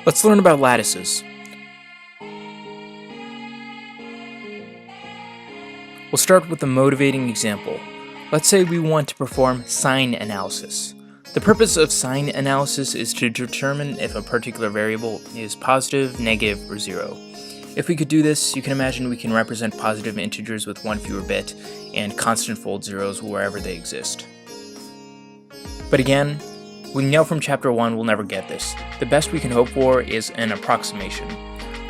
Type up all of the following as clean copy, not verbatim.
Let's learn about lattices. We'll start with a motivating example. Let's say we want to perform sign analysis. The purpose of sign analysis is to determine if a particular variable is positive, negative, or zero. If we could do this, you can imagine we can represent positive integers with one fewer bit and constant fold zeros wherever they exist. But again, we know from chapter 1 we'll never get this. The best we can hope for is an approximation.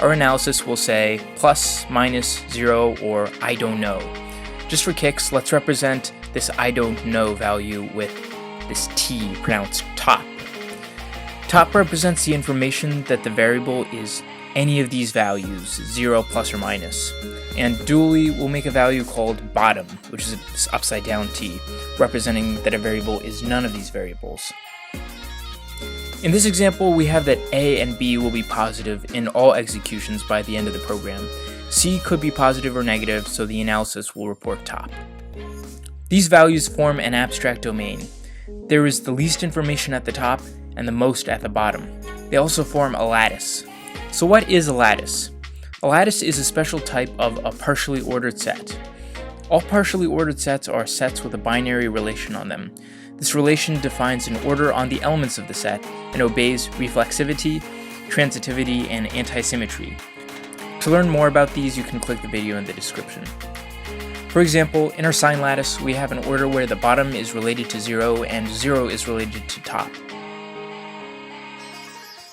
Our analysis will say plus, minus, 0, or I don't know. Just for kicks, let's represent this I don't know value with this T, pronounced top. Top represents the information that the variable is any of these values, 0, plus, or minus. And dually, we'll make a value called bottom, which is this upside down T, representing that a variable is none of these variables. In this example, we have that A and B will be positive in all executions by the end of the program. C could be positive or negative, so the analysis will report top. These values form an abstract domain. There is the least information at the top and the most at the bottom. They also form a lattice. So what is a lattice? A lattice is a special type of a partially ordered set. All partially ordered sets are sets with a binary relation on them. This relation defines an order on the elements of the set and obeys reflexivity, transitivity, and antisymmetry. To learn more about these, you can click the video in the description. For example, in our sign lattice, we have an order where the bottom is related to 0 and 0 is related to top.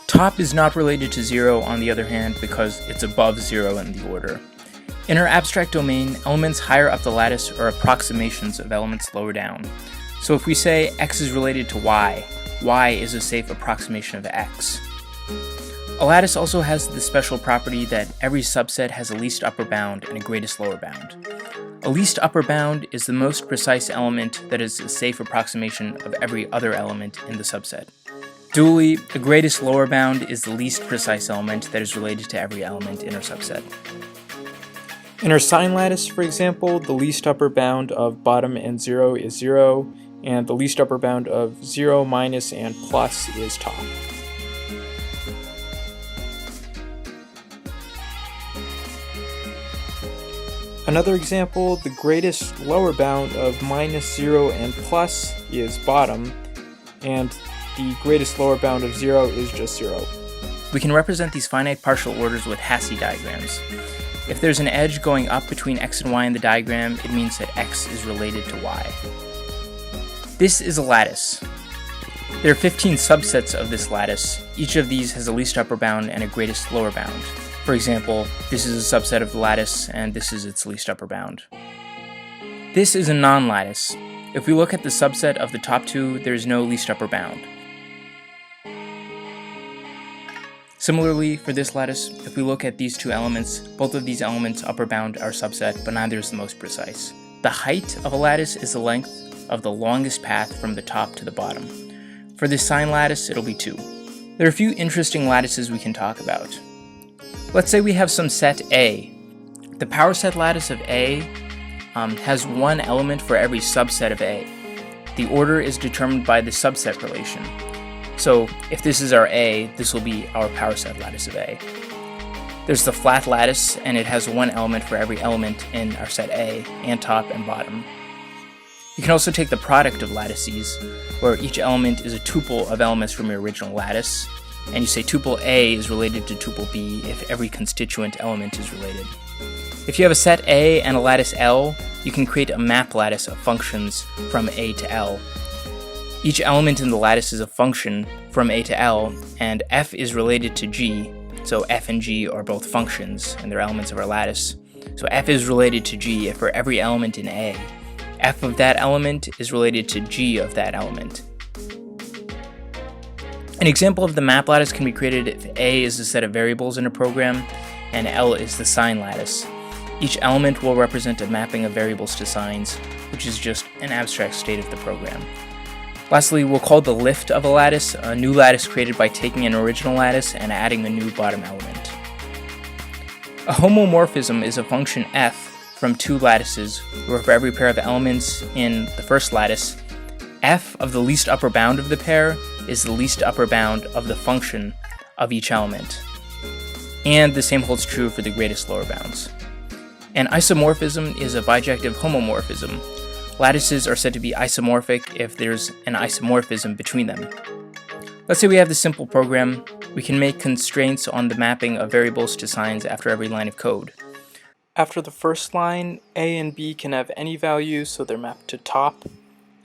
Top is not related to 0, on the other hand, because it's above 0 in the order. In our abstract domain, elements higher up the lattice are approximations of elements lower down. So if we say x is related to y is a safe approximation of x. A lattice also has the special property that every subset has a least upper bound and a greatest lower bound. A least upper bound is the most precise element that is a safe approximation of every other element in the subset. Dually, the greatest lower bound is the least precise element that is related to every element in our subset. In our sign lattice, for example, the least upper bound of bottom and 0 is 0, and the least upper bound of 0, minus, and plus is top. Another example, the greatest lower bound of minus 0 and plus is bottom, and the greatest lower bound of 0 is just 0. We can represent these finite partial orders with Hasse diagrams. If there's an edge going up between x and y in the diagram, it means that x is related to y. This is a lattice. There are 15 subsets of this lattice. Each of these has a least upper bound and a greatest lower bound. For example, this is a subset of the lattice, and this is its least upper bound. This is a non-lattice. If we look at the subset of the top two, there is no least upper bound. Similarly, for this lattice, if we look at these two elements, both of these elements upper bound our subset, but neither is the most precise. The height of a lattice is the length of the longest path from the top to the bottom. For this sign lattice, it'll be 2. There are a few interesting lattices we can talk about. Let's say we have some set A. The power set lattice of A has one element for every subset of A. The order is determined by the subset relation. So if this is our A, this will be our power set lattice of A. There's the flat lattice, and it has one element for every element in our set A, and top and bottom. You can also take the product of lattices, where each element is a tuple of elements from your original lattice, and you say tuple A is related to tuple B if every constituent element is related. If you have a set A and a lattice L, you can create a map lattice of functions from A to L. Each element in the lattice is a function from A to L, and F is related to G, so F and G are both functions, and they're elements of our lattice. So F is related to G if for every element in A. F of that element is related to G of that element. An example of the map lattice can be created if A is the set of variables in a program, and L is the sign lattice. Each element will represent a mapping of variables to signs, which is just an abstract state of the program. Lastly, we'll call the lift of a lattice a new lattice created by taking an original lattice and adding a new bottom element. A homomorphism is a function f from two lattices, where for every pair of elements in the first lattice, f of the least upper bound of the pair is the least upper bound of the function of each element. And the same holds true for the greatest lower bounds. An isomorphism is a bijective homomorphism. Lattices are said to be isomorphic if there's an isomorphism between them. Let's say we have this simple program. We can make constraints on the mapping of variables to signs after every line of code. After the first line, a and b can have any value, so they're mapped to top.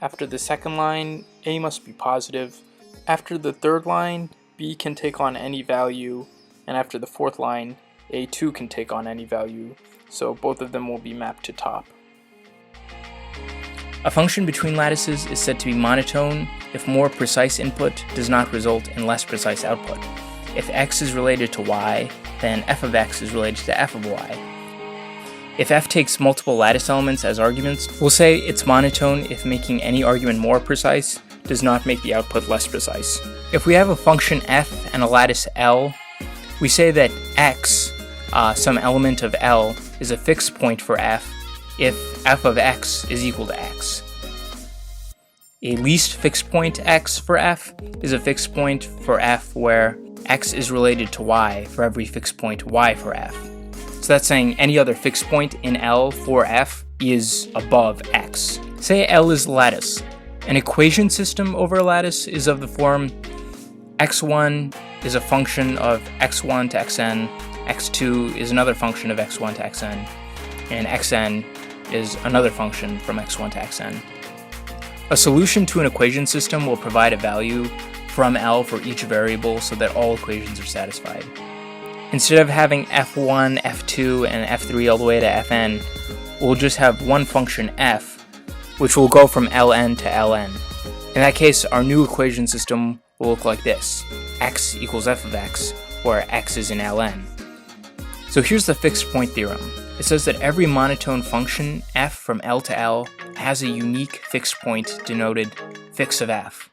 After the second line, a must be positive. After the third line, b can take on any value, and after the fourth line, a too can take on any value, so both of them will be mapped to top. A function between lattices is said to be monotone if more precise input does not result in less precise output. If x is related to y, then f of x is related to f of y. If f takes multiple lattice elements as arguments, we'll say it's monotone if making any argument more precise does not make the output less precise. If we have a function f and a lattice L, we say that x, some element of L, is a fixed point for f if f of x is equal to x. A least fixed point x for f is a fixed point for f where x is related to y for every fixed point y for f. So that's saying any other fixed point in L for f is above x. Say L is lattice. An equation system over a lattice is of the form x1 is a function of x1 to xn, x2 is another function of x1 to xn, and xn is another function from x1 to xn. A solution to an equation system will provide a value from L for each variable so that all equations are satisfied. Instead of having f1, f2, and f3 all the way to fn, we'll just have one function f, which will go from ln to ln. In that case, our new equation system will look like this: x equals f of x, where x is in ln. So here's the fixed point theorem. It says that every monotone function, f from L to L, has a unique fixed point denoted fix of f.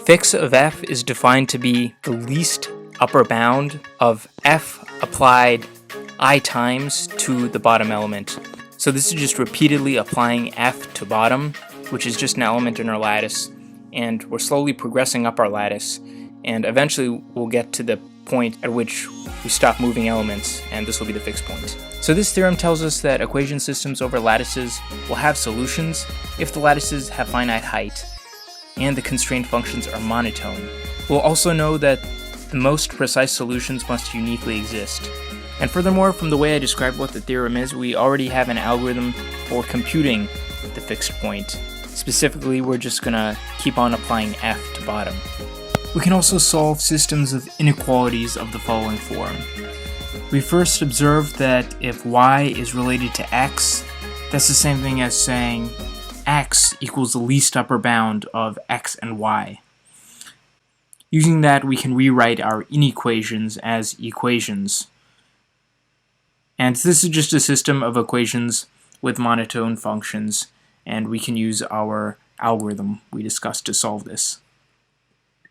Fix of f is defined to be the least upper bound of f applied I times to the bottom element. So this is just repeatedly applying f to bottom, which is just an element in our lattice, and we're slowly progressing up our lattice, and eventually we'll get to the point at which we stop moving elements, and this will be the fixed point. So this theorem tells us that equation systems over lattices will have solutions if the lattices have finite height, and the constraint functions are monotone. We'll also know that the most precise solutions must uniquely exist. And furthermore, from the way I described what the theorem is, we already have an algorithm for computing the fixed point. Specifically, we're just gonna keep on applying f to bottom. We can also solve systems of inequalities of the following form. We first observed that if y is related to x, that's the same thing as saying x equals the least upper bound of x and y. Using that, we can rewrite our inequations as equations. And this is just a system of equations with monotone functions, and we can use our algorithm we discussed to solve this.